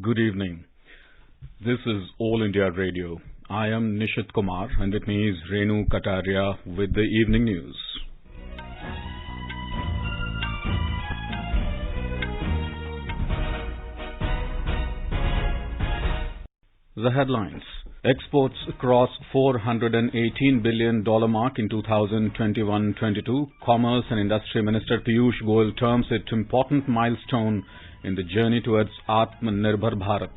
Good evening. This is All India Radio. I am Nishit Kumar and with me is Renu Kataria with the evening news. The headlines. Exports cross $418 billion mark in 2021-22. Commerce and Industry Minister Piyush Goyal terms it important milestone in the journey towards Atmanirbhar Bharat.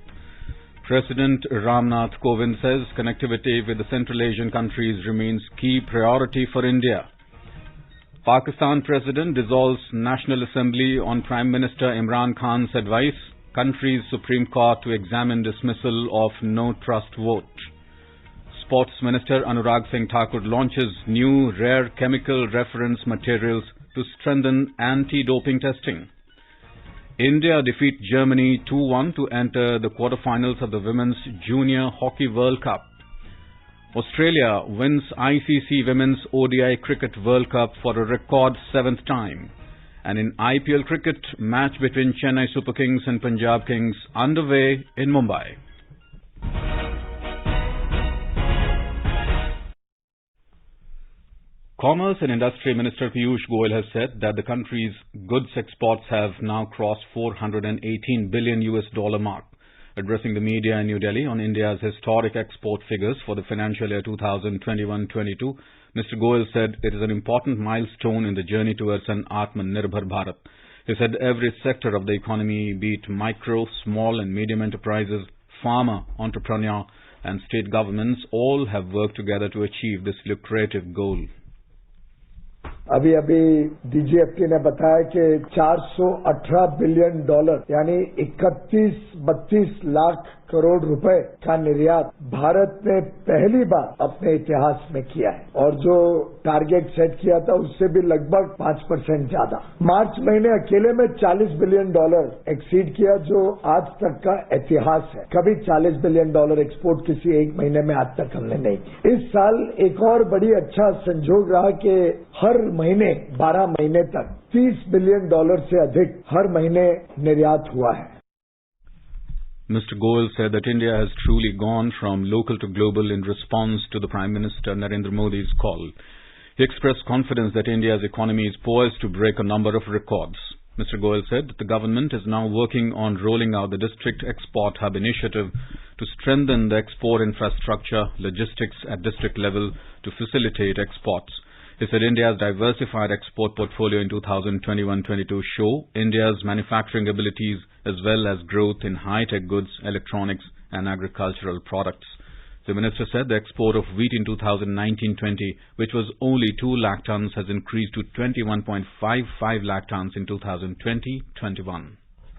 President Ramnath Kovind says connectivity with the Central Asian countries remains key priority for India. Pakistan President dissolves National Assembly on Prime Minister Imran Khan's advice. Country's Supreme Court to examine dismissal of no trust vote. Sports Minister Anurag Singh Thakur launches new rare chemical reference materials to strengthen anti-doping testing. India defeat Germany 2-1 to enter the quarterfinals of the Women's Junior Hockey World Cup. Australia wins ICC Women's ODI Cricket World Cup for a record 7th time. And in IPL cricket, match between Chennai Super Kings and Punjab Kings underway in Mumbai. Commerce and Industry Minister Piyush Goyal has said that the country's goods exports have now crossed $418 billion mark. Addressing the media in New Delhi on India's historic export figures for the financial year 2021-22, Mr. Goyal said it is an important milestone in the journey towards an Atmanirbhar Bharat. He said every sector of the economy, be it micro, small and medium enterprises, farmer, entrepreneur and state governments, all have worked together to achieve this lucrative goal. अभी DGFT ने बताया कि $418 billion यानी 31-32 लाख करोड़ रुपए का निर्यात भारत ने पहली बार अपने इतिहास में किया है और जो टारगेट सेट किया था उससे भी लगभग 5% ज्यादा। मार्च महीने अकेले में $40 बिलियन एक्सीड किया जो आज तक का इतिहास है। कभी $40 बिलियन एक्सपोर्ट किसी एक महीने में आज तक हमने नहीं किया। इस साल एक और बड़ी अच्छा संजोग रहा कि हर महीने 12 महीने तक $30 बिलियन से अधिक हर महीने निर्यात हुआ है। Mr. Goyal said that India has truly gone from local to global in response to the Prime Minister Narendra Modi's call. He expressed confidence that India's economy is poised to break a number of records. Mr. Goyal said that the government is now working on rolling out the District Export Hub initiative to strengthen the export infrastructure, logistics at district level to facilitate exports. He said India's diversified export portfolio in 2021-22 show India's manufacturing abilities as well as growth in high-tech goods, electronics and agricultural products. The minister said the export of wheat in 2019-20, which was only 2 lakh tons, has increased to 21.55 lakh tons in 2020-21.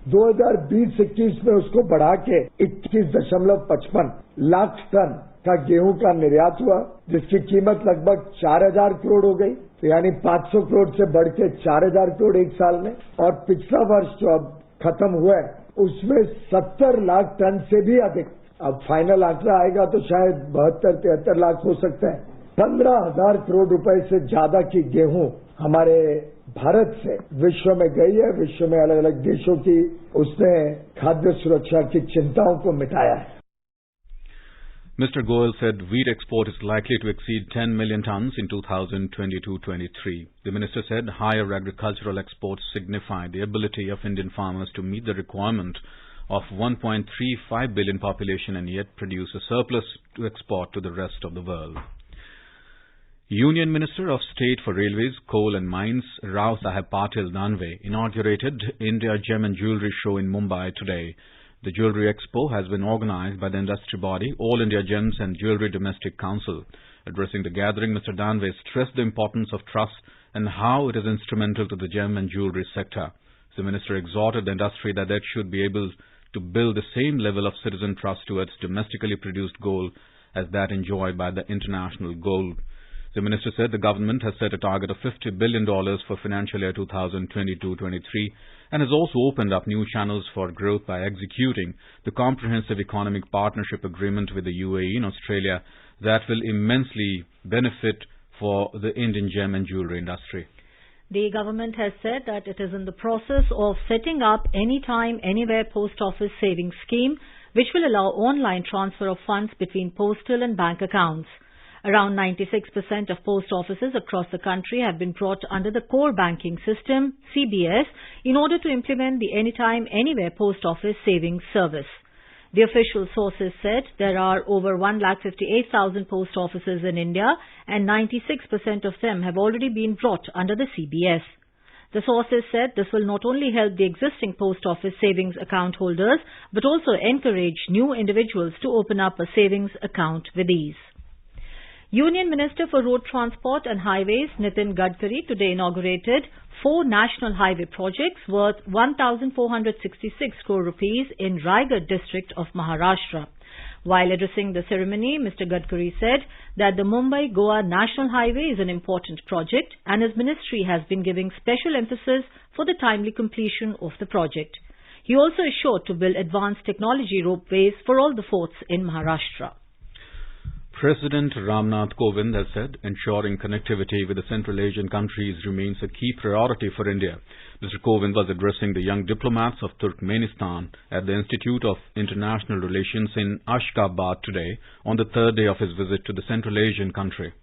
2020-21 में उसको बढ़ा के 21.55 lakh ton का गेहूं का निर्यात हुआ जिसकी कीमत लगभग 4,000 करोड़ हो गई तो यानी 500 करोड़ से बढ़ के 4,000 करोड़ एक साल में और पिछला वर्ष जो अब खत्म हुआ है उसमें 70 लाख टन से भी अधिक अब फाइनल आंकड़ा आएगा तो शायद 72-73 लाख हो सकता है 15,000 करोड़ रुपए से ज्यादा की गेहूं हमारे भारत से विश्व में गई है। विश्व में अलग अलग देशों की उसने खाद्य सुरक्षा की चिंताओं को मिटाया है। Mr. Goyal said wheat export is likely to exceed 10 million tons in 2022-23. The minister said higher agricultural exports signify the ability of Indian farmers to meet the requirement of 1.35 billion population and yet produce a surplus to export to the rest of the world. Union Minister of State for Railways, Coal and Mines, Rao Saheb Patil Danve, inaugurated India Gem and Jewellery Show in Mumbai today. The Jewellery Expo has been organized by the industry body, All India Gems and Jewellery Domestic Council. Addressing the gathering, Mr. Danve stressed the importance of trust and how it is instrumental to the gem and jewellery sector. The minister exhorted the industry that it should be able to build the same level of citizen trust towards domestically produced gold as that enjoyed by the international gold. The minister said the government has set a target of $50 billion for financial year 2022-23 and has also opened up new channels for growth by executing the Comprehensive Economic Partnership Agreement with the UAE and Australia that will immensely benefit for the Indian gem and jewellery industry. The government has said that it is in the process of setting up Anytime Anywhere Post Office Savings Scheme, which will allow online transfer of funds between postal and bank accounts. Around 96% of post offices across the country have been brought under the Core Banking System, CBS, in order to implement the Anytime Anywhere Post Office Savings Service. The official sources said there are over 1,58,000 post offices in India and 96% of them have already been brought under the CBS. The sources said this will not only help the existing post office savings account holders but also encourage new individuals to open up a savings account with ease. Union Minister for Road Transport and Highways Nitin Gadkari today inaugurated 4 national highway projects worth 1,466 crore rupees in Raigad district of Maharashtra. While addressing the ceremony, Mr. Gadkari said that the Mumbai-Goa National Highway is an important project and his ministry has been giving special emphasis for the timely completion of the project. He also assured to build advanced technology ropeways for all the forts in Maharashtra. President Ramnath Kovind has said ensuring connectivity with the Central Asian countries remains a key priority for India. Mr. Kovind was addressing the young diplomats of Turkmenistan at the Institute of International Relations in Ashgabat today on the 3rd day of his visit to the Central Asian country.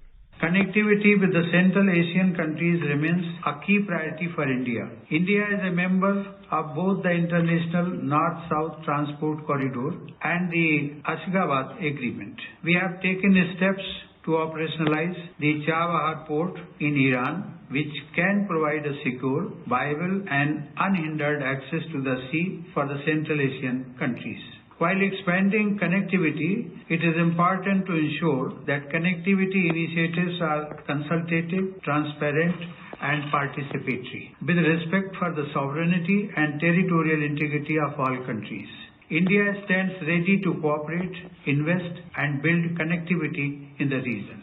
Connectivity with the Central Asian countries remains a key priority for India. India is a member of both the International North-South Transport Corridor and the Ashgabat Agreement. We have taken steps to operationalize the Chabahar port in Iran, which can provide a secure, viable and unhindered access to the sea for the Central Asian countries. While expanding connectivity, it is important to ensure that connectivity initiatives are consultative, transparent and participatory, with respect for the sovereignty and territorial integrity of all countries. India stands ready to cooperate, invest and build connectivity in the region.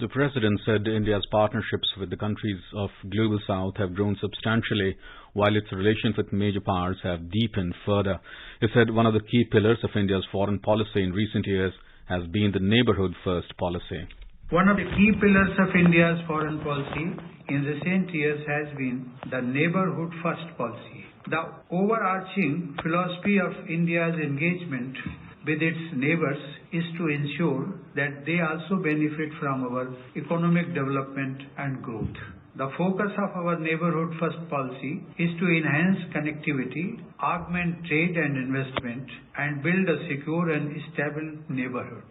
The President said India's partnerships with the countries of Global South have grown substantially, while its relations with major powers have deepened further. He said one of the key pillars of India's foreign policy in recent years has been the neighbourhood first policy. One of the key pillars of India's foreign policy in recent years has been the neighbourhood first policy. The overarching philosophy of India's engagement with its neighbors is to ensure that they also benefit from our economic development and growth. The focus of our neighborhood first policy is to enhance connectivity, augment trade and investment, and build a secure and stable neighborhood.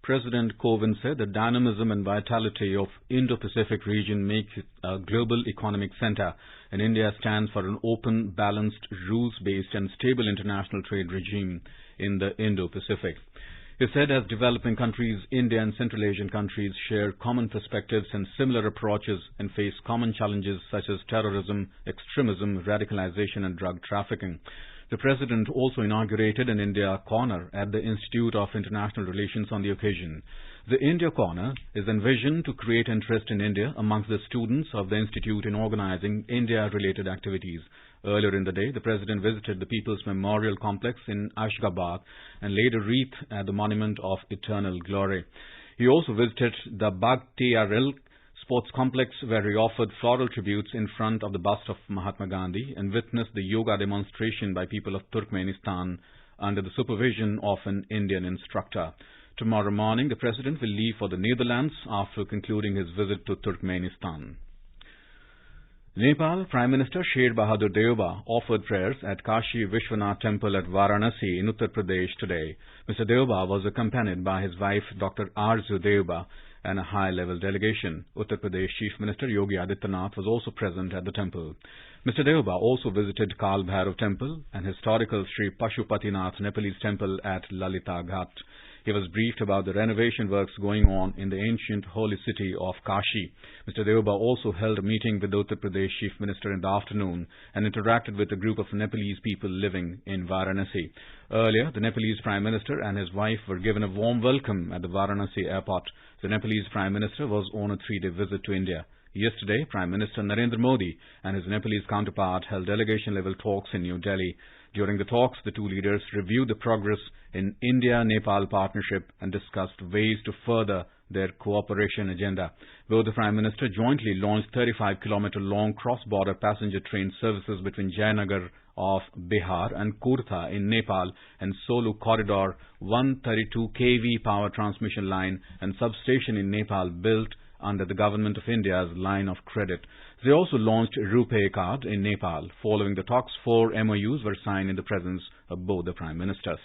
President Kovind said the dynamism and vitality of Indo-Pacific region makes it a global economic center, and India stands for an open, balanced, rules-based and stable international trade regime in the Indo-Pacific. He said as developing countries, India and Central Asian countries share common perspectives and similar approaches and face common challenges such as terrorism, extremism, radicalization and drug trafficking. The President also inaugurated an India Corner at the Institute of International Relations on the occasion. The India Corner is envisioned to create interest in India amongst the students of the Institute in organizing India-related activities. Earlier in the day, the President visited the People's Memorial Complex in Ashgabat and laid a wreath at the Monument of Eternal Glory. He also visited the Baghtiyaril Sports Complex, where he offered floral tributes in front of the bust of Mahatma Gandhi and witnessed the yoga demonstration by people of Turkmenistan under the supervision of an Indian instructor. Tomorrow morning, the President will leave for the Netherlands after concluding his visit to Turkmenistan. Nepal Prime Minister Sher Bahadur Deuba offered prayers at Kashi Vishwanath Temple at Varanasi in Uttar Pradesh today. Mr. Deuba was accompanied by his wife Dr. Arzu Deuba and a high-level delegation. Uttar Pradesh Chief Minister Yogi Adityanath was also present at the temple. Mr. Deuba also visited Kal Bhairav Temple and historical Sri Pashupatinath Nepalese Temple at Lalita Ghat. He was briefed about the renovation works going on in the ancient holy city of Kashi. Mr. Deuba also held a meeting with the Uttar Pradesh Chief Minister in the afternoon and interacted with a group of Nepalese people living in Varanasi. Earlier, the Nepalese Prime Minister and his wife were given a warm welcome at the Varanasi airport. The Nepalese Prime Minister was on a 3-day visit to India. Yesterday, Prime Minister Narendra Modi and his Nepalese counterpart held delegation-level talks in New Delhi. During the talks, the two leaders reviewed the progress in India-Nepal partnership and discussed ways to further their cooperation agenda. Both the Prime Minister jointly launched 35-kilometer-long cross-border passenger train services between Jayanagar of Bihar and Kurtha in Nepal and Solu Corridor 132 kV power transmission line and substation in Nepal built under the Government of India's line of credit. They also launched RuPay card in Nepal. Following the talks, 4 MOUs were signed in the presence of both the Prime Ministers.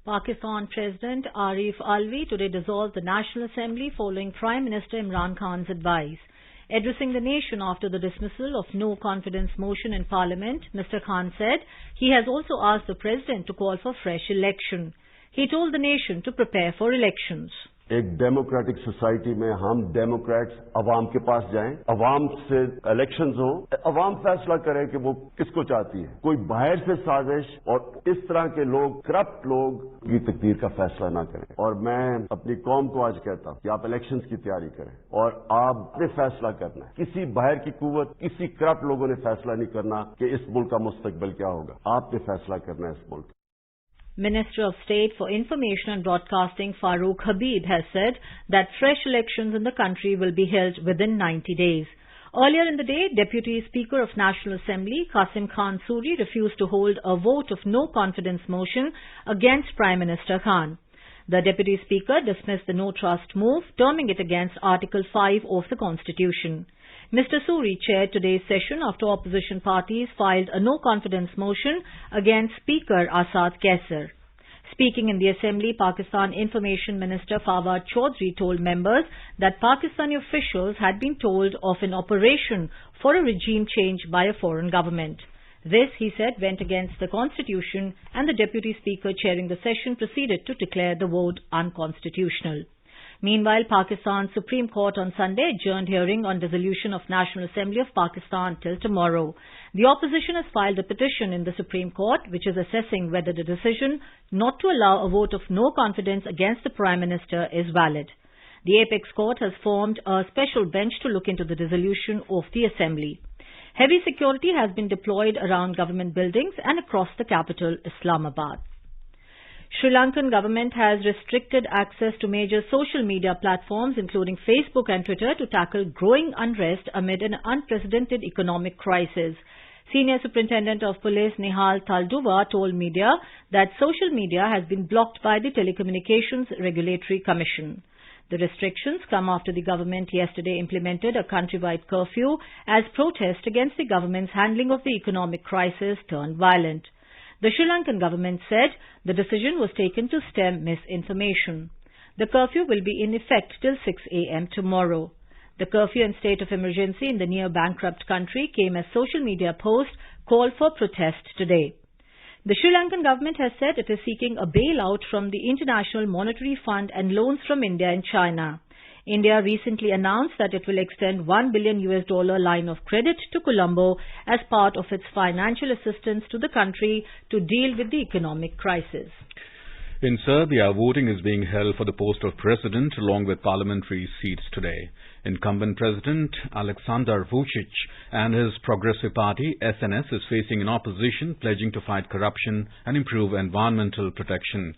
Pakistan President Arif Alvi today dissolved the National Assembly following Prime Minister Imran Khan's advice. Addressing the nation after the dismissal of no confidence motion in Parliament, Mr. Khan said he has also asked the President to call for fresh election. He told the nation to prepare for elections. एक democratic society में हम Democrats अवाम के पास जाएं, अवाम से elections हो, अवाम फैसला करे कि वो किसको चाहती है। कोई बाहर से साजिश और इस तरह के लोग, करप्ट लोग की तकदीर का फैसला ना करें। और मैं अपनी कौम को आज कहता हूं कि आप इलेक्शंस की तैयारी करें और आपने फैसला करना है। किसी बाहर की कुव्वत, किसी करप्ट लोगों ने फैसला नहीं करना कि इस मुल्क का मुस्तकबिल क्या होगा। आपने फैसला करना है इस मुल्क। Minister of State for Information and Broadcasting Farooq Habib has said that fresh elections in the country will be held within 90 days. Earlier in the day, Deputy Speaker of National Assembly Qasim Khan Suri refused to hold a vote of no confidence motion against Prime Minister Khan. The Deputy Speaker dismissed the no trust move, terming it against Article 5 of the Constitution. Mr. Suri chaired today's session after opposition parties filed a no-confidence motion against Speaker Asad Kaisar. Speaking in the Assembly, Pakistan Information Minister Fawad Chaudhry told members that Pakistani officials had been told of an operation for a regime change by a foreign government. This, he said, went against the Constitution, and the Deputy Speaker chairing the session proceeded to declare the vote unconstitutional. Meanwhile, Pakistan's Supreme Court on Sunday adjourned hearing on dissolution of National Assembly of Pakistan till tomorrow. The opposition has filed a petition in the Supreme Court which is assessing whether the decision not to allow a vote of no confidence against the Prime Minister is valid. The Apex Court has formed a special bench to look into the dissolution of the Assembly. Heavy security has been deployed around government buildings and across the capital, Islamabad. Sri Lankan government has restricted access to major social media platforms including Facebook and Twitter to tackle growing unrest amid an unprecedented economic crisis. Senior Superintendent of Police Nihal Talduva told media that social media has been blocked by the Telecommunications Regulatory Commission. The restrictions come after the government yesterday implemented a countrywide curfew as protest against the government's handling of the economic crisis turned violent. The Sri Lankan government said the decision was taken to stem misinformation. The curfew will be in effect till 6 a.m. tomorrow. The curfew and state of emergency in the near-bankrupt country came as social media posts called for protest today. The Sri Lankan government has said it is seeking a bailout from the International Monetary Fund and loans from India and China. India recently announced that it will extend $1 billion line of credit to Colombo as part of its financial assistance to the country to deal with the economic crisis. In Serbia, voting is being held for the post of president along with parliamentary seats today. Incumbent President Aleksandar Vučić and his Progressive Party, SNS, is facing an opposition pledging to fight corruption and improve environmental protection.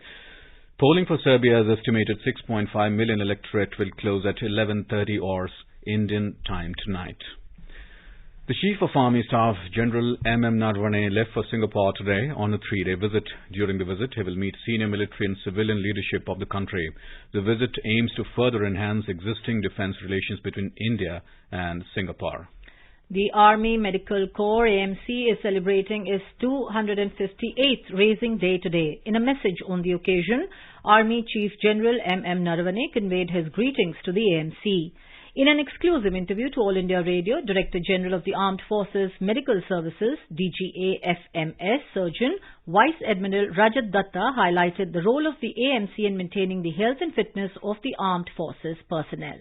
Polling for Serbia's estimated 6.5 million electorate will close at 11:30 hours Indian time tonight. The Chief of Army Staff, General M.M. Narawane, left for Singapore today on a 3-day visit. During the visit, he will meet senior military and civilian leadership of the country. The visit aims to further enhance existing defence relations between India and Singapore. The Army Medical Corps AMC is celebrating its 258th Raising Day today. In a message on the occasion, Army Chief General M.M. Narawane conveyed his greetings to the AMC. In an exclusive interview to All India Radio, Director General of the Armed Forces Medical Services, DGA-FMS Surgeon Vice Admiral Rajat Datta highlighted the role of the AMC in maintaining the health and fitness of the Armed Forces personnel.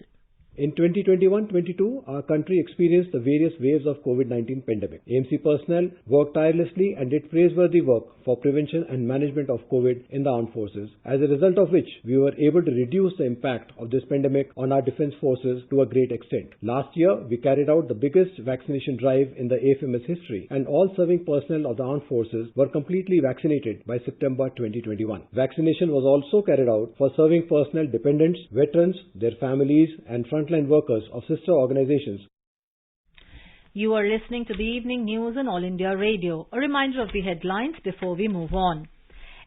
In 2021-22, our country experienced the various waves of COVID-19 pandemic. AMC personnel worked tirelessly and did praiseworthy work for prevention and management of COVID in the armed forces, as a result of which we were able to reduce the impact of this pandemic on our defense forces to a great extent. Last year, we carried out the biggest vaccination drive in the AFMS history, and all serving personnel of the armed forces were completely vaccinated by September 2021. Vaccination was also carried out for serving personnel dependents, veterans, their families, and frontline workers of sister organizations. You are listening to the evening news on All India Radio. A reminder of the headlines before we move on.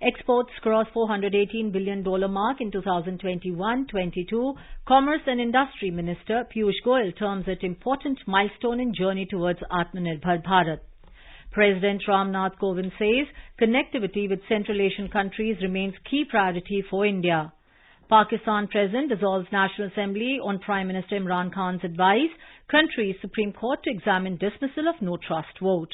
Exports crossed $418 billion mark in 2021-22. Commerce and Industry Minister Piyush Goyal terms it important milestone in journey towards Atmanirbhar Bharat. President Ramnath Kovind says connectivity with Central Asian countries remains key priority for India. Pakistan President dissolves National Assembly on Prime Minister Imran Khan's advice. Country's Supreme Court to examine dismissal of no trust vote.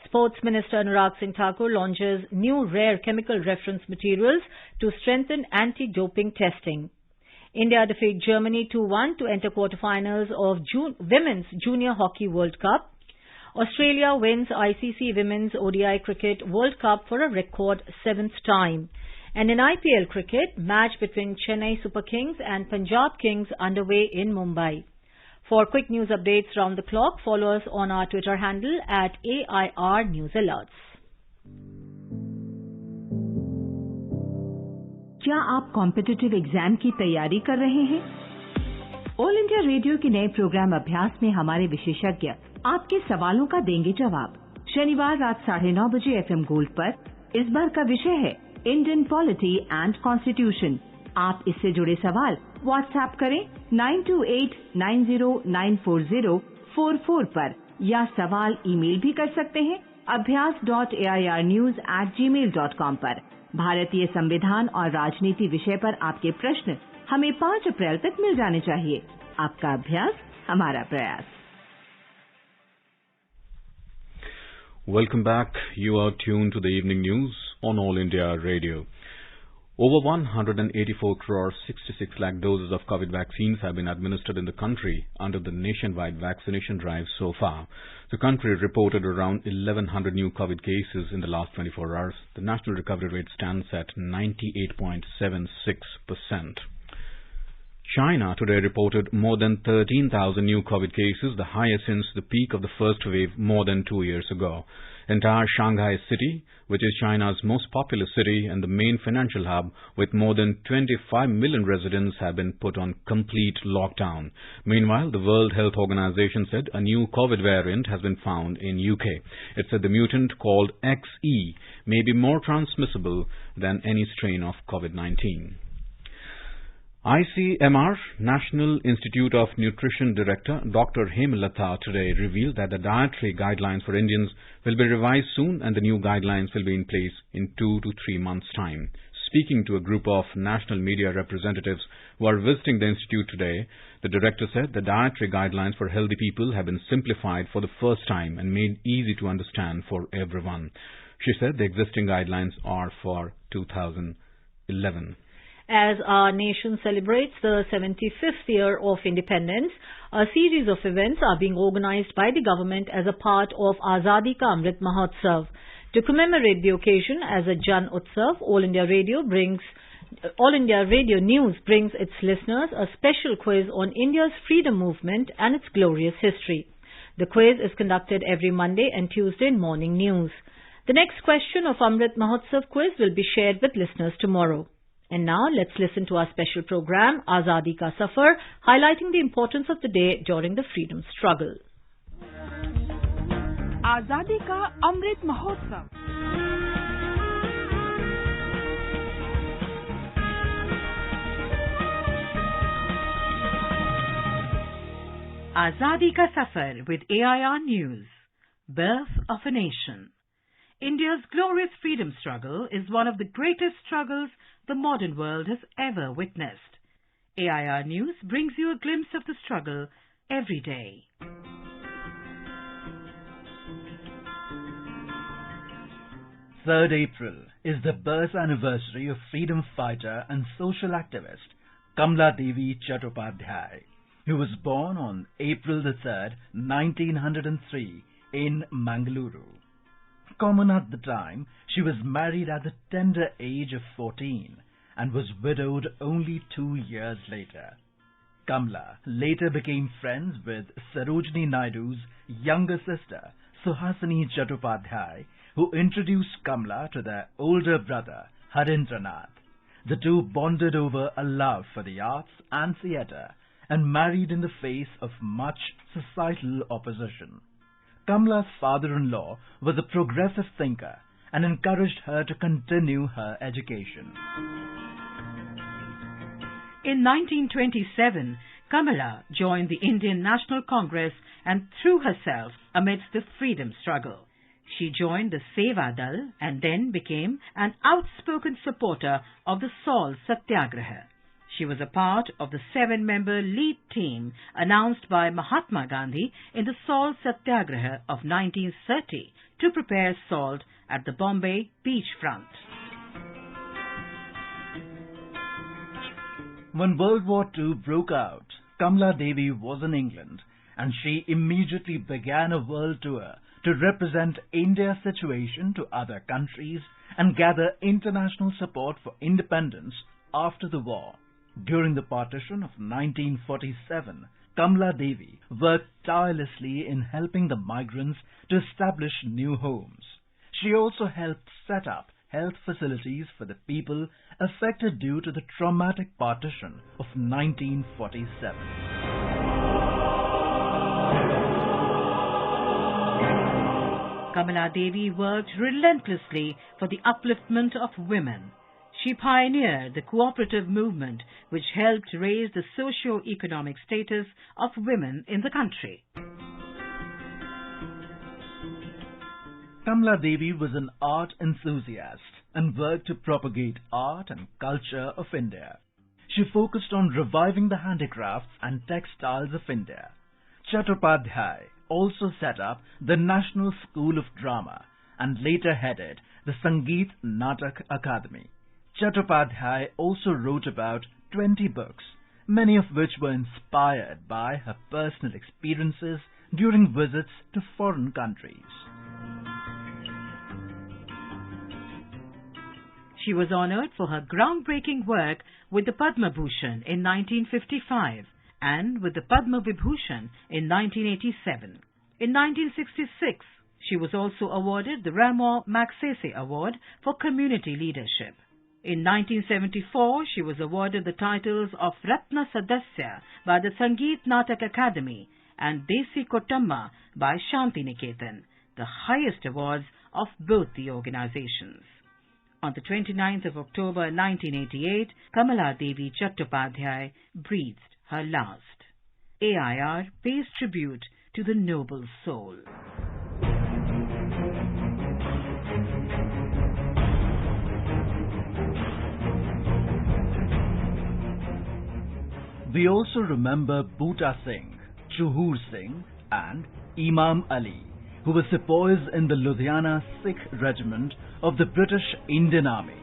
Sports Minister Anurag Singh Thakur launches new rare chemical reference materials to strengthen anti-doping testing. India defeat Germany 2-1 to enter quarterfinals of Women's Junior Hockey World Cup. Australia wins ICC Women's ODI Cricket World Cup for a record 7th time. And in IPL cricket, match between Chennai Super Kings and Punjab Kings underway in Mumbai. For quick news updates round the clock, follow us on our Twitter handle at AIR News Alerts. क्या आप competitive exam की तैयारी कर रहे हैं? All India radio के नए programme अभ्यास में हमारे विशेषज्ञ आपके सवालों का देंगे जवाब। शनिवार रात 9:30 बजे FM गोल्ड पर इस बार का विषय है इंडियन पॉलिटी एंड कॉन्स्टिट्यूशन। आप इससे जुड़े सवाल व्हाट्सएप करें 9289094044 पर या सवाल ईमेल भी कर सकते हैं abhyas.airnews@gmail.com पर। भारतीय संविधान और राजनीति विषय पर आपके प्रश्न हमें 5 अप्रैल तक मिल जाने चाहिए। आपका अभ्यास हमारा प्रयास। Welcome back. You are tuned to the evening news on All India Radio. Over 184 crore 66 lakh doses of COVID vaccines have been administered in the country under the nationwide vaccination drive so far. The country reported around 1,100 new COVID cases in the last 24 hours. The national recovery rate stands at 98.76%. China today reported more than 13,000 new COVID cases, the highest since the peak of the first wave more than 2 years ago. Entire Shanghai city, which is China's most populous city and the main financial hub with more than 25 million residents, have been put on complete lockdown. Meanwhile, the World Health Organization said a new COVID variant has been found in UK. It said the mutant called XE may be more transmissible than any strain of COVID-19. ICMR, National Institute of Nutrition Director Dr. Hemlata today revealed that the dietary guidelines for Indians will be revised soon and the new guidelines will be in place in 2 to 3 months' time. Speaking to a group of national media representatives who are visiting the institute today, the director said the dietary guidelines for healthy people have been simplified for the first time and made easy to understand for everyone. She said the existing guidelines are for 2011. As our nation celebrates the 75th year of independence, a series of events are being organized by the government as a part of Azadi Ka Amrit Mahotsav. To commemorate the occasion as a Jan Utsav, All India Radio News brings its listeners a special quiz on India's freedom movement and its glorious history. The quiz is conducted every Monday and Tuesday in morning news. The next question of Amrit Mahotsav quiz will be shared with listeners tomorrow. And now let's listen to our special program, Azadi Ka Safar, highlighting the importance of the day during the freedom struggle. Azadi Ka Amrit Mahotsav. Azadi Ka Safar with AIR News. Birth of a Nation. India's glorious freedom struggle is one of the greatest struggles the modern world has ever witnessed. AIR News brings you a glimpse of the struggle every day. Third April is the birth anniversary of freedom fighter and social activist Kamla Devi Chattopadhyay. who was born on April the 3rd, 1903 in Mangaluru. Common at the time, she was married at the tender age of 14 and was widowed only 2 years later. Kamla later became friends with Sarojini Naidu's younger sister, Suhasini Chattopadhyay, who introduced Kamla to their older brother, Harindranath. The two bonded over a love for the arts and theatre and married in the face of much societal opposition. Kamla's father-in-law was a progressive thinker and encouraged her to continue her education. In 1927, Kamala joined the Indian National Congress and threw herself amidst the freedom struggle. She joined the Seva Dal and then became an outspoken supporter of the Salt Satyagraha. She was a part of the 7-member lead team announced by Mahatma Gandhi in the Salt Satyagraha of 1930 to prepare salt at the Bombay beachfront. When World War II broke out, Kamla Devi was in England and she immediately began a world tour to represent India's situation to other countries and gather international support for independence after the war. During the partition of 1947, Kamla Devi worked tirelessly in helping the migrants to establish new homes. She also helped set up health facilities for the people affected due to the traumatic partition of 1947. Kamala Devi worked relentlessly for the upliftment of women. She pioneered the cooperative movement which helped raise the socio-economic status of women in the country. Kamla Devi was an art enthusiast and worked to propagate art and culture of India. She focused on reviving the handicrafts and textiles of India. Chattopadhyay also set up the National School of Drama and later headed the Sangeet Natak Academy. Chattopadhyay also wrote about 20 books, many of which were inspired by her personal experiences during visits to foreign countries. She was honored for her groundbreaking work with the Padma Bhushan in 1955 and with the Padma Vibhushan in 1987. In 1966, she was also awarded the Ramon Magsaysay Award for Community Leadership. In 1974, she was awarded the titles of Ratna Sadasya by the Sangeet Natak Academy and Desi Kotamma by Shanti Niketan, the highest awards of both the organizations. On the 29th of October 1988, Kamala Devi Chattopadhyay breathed her last. AIR pays tribute to the noble soul. We also remember Bhuta Singh, Chuhur Singh and Imam Ali, who were sepoys in the Ludhiana Sikh Regiment of the British Indian Army.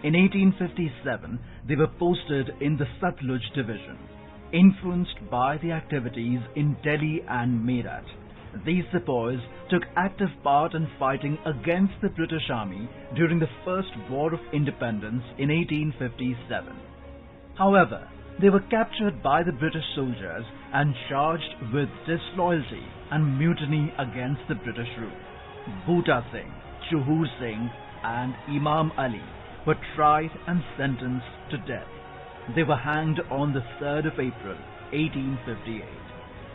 In 1857, they were posted in the Satluj Division. Influenced by the activities in Delhi and Meerut, these sepoys took active part in fighting against the British Army during the First War of Independence in 1857. However, they were captured by the British soldiers and charged with disloyalty and mutiny against the British rule. Bhuta Singh, Chuhur Singh and Imam Ali were tried and sentenced to death. They were hanged on the 3rd of April, 1858.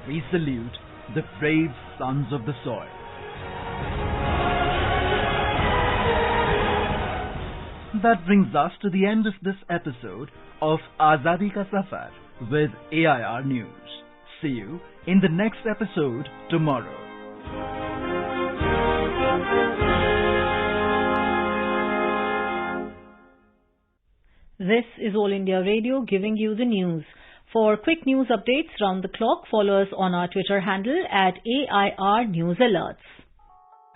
We salute the brave sons of the soil. That brings us to the end of this episode of Azadi Ka Safar with AIR News. See you in the next episode tomorrow. This is All India Radio giving you the news. For quick news updates round the clock, follow us on our Twitter handle at AIR News Alerts.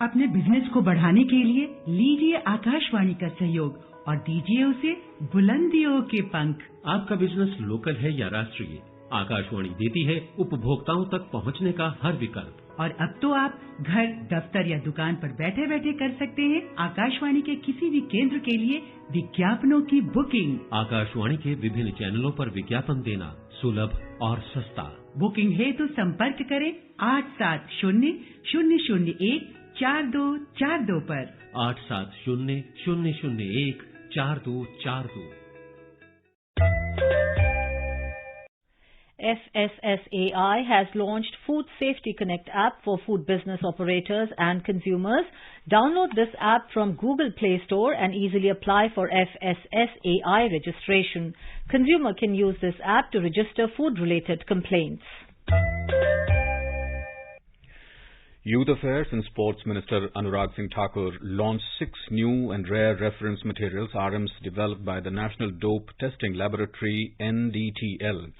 अपने business को बढ़ाने के लिए लीजिए आकाशवाणी का सहयोग और दीजिए उसे बुलंदियों के पंख। आपका बिजनेस लोकल है या राष्ट्रीय, आकाशवाणी देती है उपभोक्ताओं तक पहुंचने का हर विकल्प। और अब तो आप घर, दफ्तर या दुकान पर बैठे बैठे कर सकते हैं आकाशवाणी के किसी भी केंद्र के लिए विज्ञापनों की बुकिंग। आकाशवाणी के विभिन्न चैनलों पर विज्ञापन देना सुलभ और सस्ता। बुकिंग है तो संपर्क करें 8700014242 पर। 8700014242। FSSAI has launched Food Safety Connect app for food business operators and consumers. Download this app from Google Play Store and easily apply for FSSAI registration. Consumer can use this app to register food-related complaints. Youth Affairs and Sports Minister Anurag Singh Thakur launched 6 new and rare reference materials, RMs, developed by the National Dope Testing Laboratory, NDTL.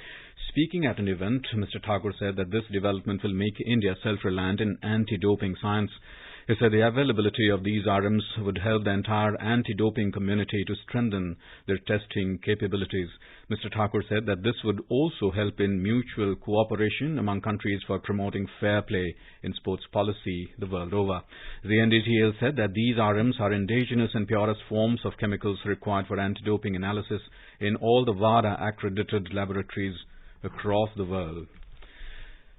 Speaking at an event, Mr. Thakur said that this development will make India self-reliant in anti-doping science. He said the availability of these RMs would help the entire anti-doping community to strengthen their testing capabilities. Mr. Thakur said that this would also help in mutual cooperation among countries for promoting fair play in sports policy the world over. The NDTL said that these RMs are indigenous and purest forms of chemicals required for anti-doping analysis in all the WADA-accredited laboratories across the world.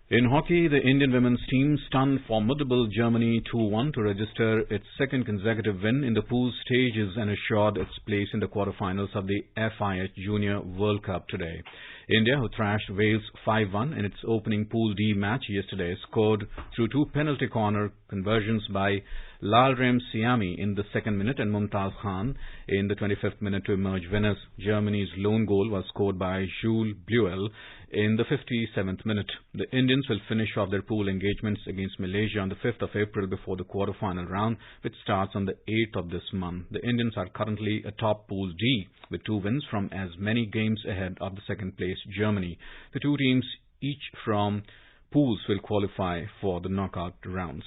In hockey, the Indian women's team stunned formidable Germany 2-1 to register its second consecutive win in the pool stages and assured its place in the quarterfinals of the FIH Junior World Cup today. India, who thrashed Wales 5-1 in its opening Pool D match yesterday, scored through 2 penalty corner conversions by Lalrem Siami in the 2nd minute and Mumtaz Khan in the 25th minute to emerge winners. Germany's lone goal was scored by Jules Bleuel in the 57th minute. The Indians will finish off their pool engagements against Malaysia on the 5th of April before the quarter-final round, which starts on the 8th of this month. The Indians are currently atop Pool D with 2 wins from as many games ahead of the second-place Germany. The 2 teams, each from pools, will qualify for the knockout rounds.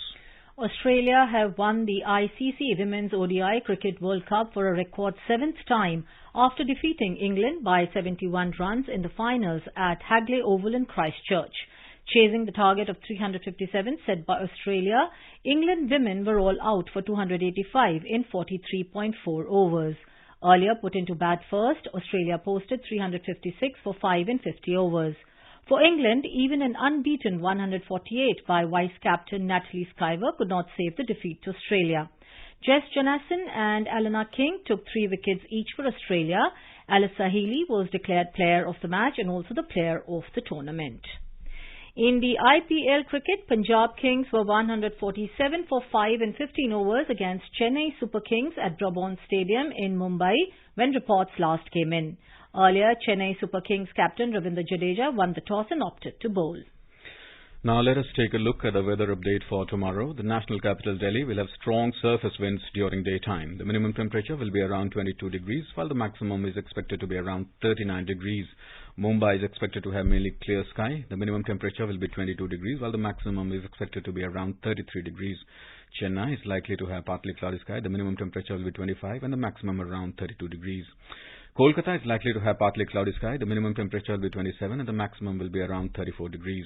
Australia have won the ICC Women's ODI Cricket World Cup for a record 7th time after defeating England by 71 runs in the finals at Hagley Oval in Christchurch. Chasing the target of 357 set by Australia, England women were all out for 285 in 43.4 overs. Earlier put into bat first, Australia posted 356 for 5 in 50 overs. For England, even an unbeaten 148 by vice-captain Natalie Skyver could not save the defeat to Australia. Jess Jonasson and Alana King took 3 wickets each for Australia. Alyssa Healy was declared player of the match and also the player of the tournament. In the IPL cricket, Punjab Kings were 147 for 5 in 15 overs against Chennai Super Kings at Brabant Stadium in Mumbai when reports last came in. Earlier, Chennai Super Kings captain Ravindra Jadeja won the toss and opted to bowl. Now let us take a look at the weather update for tomorrow. The national capital Delhi will have strong surface winds during daytime. The minimum temperature will be around 22 degrees, while the maximum is expected to be around 39 degrees. Mumbai is expected to have mainly clear sky. The minimum temperature will be 22 degrees, while the maximum is expected to be around 33 degrees. Chennai is likely to have partly cloudy sky. The minimum temperature will be 25 and the maximum around 32 degrees. Kolkata is likely to have partly cloudy sky. The minimum temperature will be 27 and the maximum will be around 34 degrees.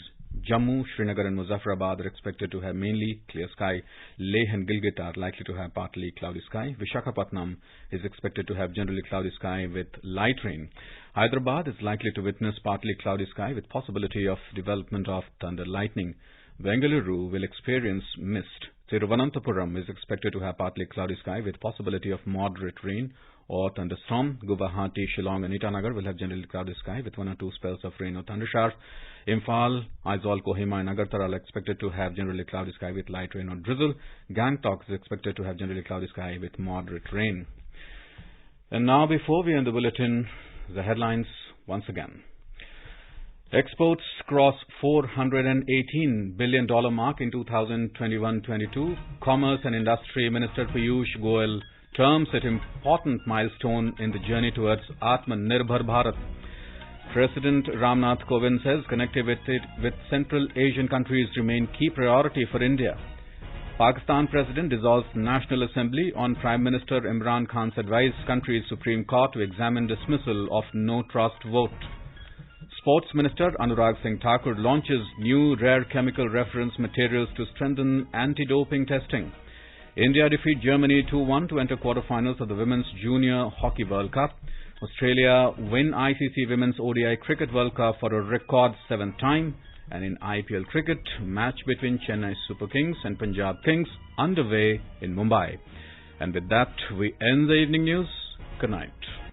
Jammu, Srinagar and Muzaffarabad are expected to have mainly clear sky. Leh and Gilgit are likely to have partly cloudy sky. Visakhapatnam is expected to have generally cloudy sky with light rain. Hyderabad is likely to witness partly cloudy sky with possibility of development of thunder lightning. Bengaluru will experience mist. Thiruvananthapuram is expected to have partly cloudy sky with possibility of moderate rain or thunderstorm. Guwahati, Shillong and Itanagar will have generally cloudy sky with 1 or 2 spells of rain or thunder showers. Imphal, Aizawl, Kohima and Agartala are expected to have generally cloudy sky with light rain or drizzle. Gangtok is expected to have generally cloudy sky with moderate rain. And now, before we end the bulletin, the headlines once again. Exports cross $418 billion mark in 2021-22. Commerce and Industry Minister Piyush Goyal terms it important milestone in the journey towards Atmanirbhar Bharat. President Ramnath Kovind says connectivity with Central Asian countries remain key priority for India. Pakistan President dissolves National Assembly on Prime Minister Imran Khan's advice country's Supreme Court to examine dismissal of no trust vote. Sports Minister Anurag Singh Thakur launches new rare chemical reference materials to strengthen anti-doping testing. India defeat Germany 2-1 to enter quarter-finals of the Women's Junior Hockey World Cup. Australia win ICC Women's ODI Cricket World Cup for a record 7th time. And in IPL cricket, match between Chennai Super Kings and Punjab Kings underway in Mumbai. And with that, we end the evening news. Good night.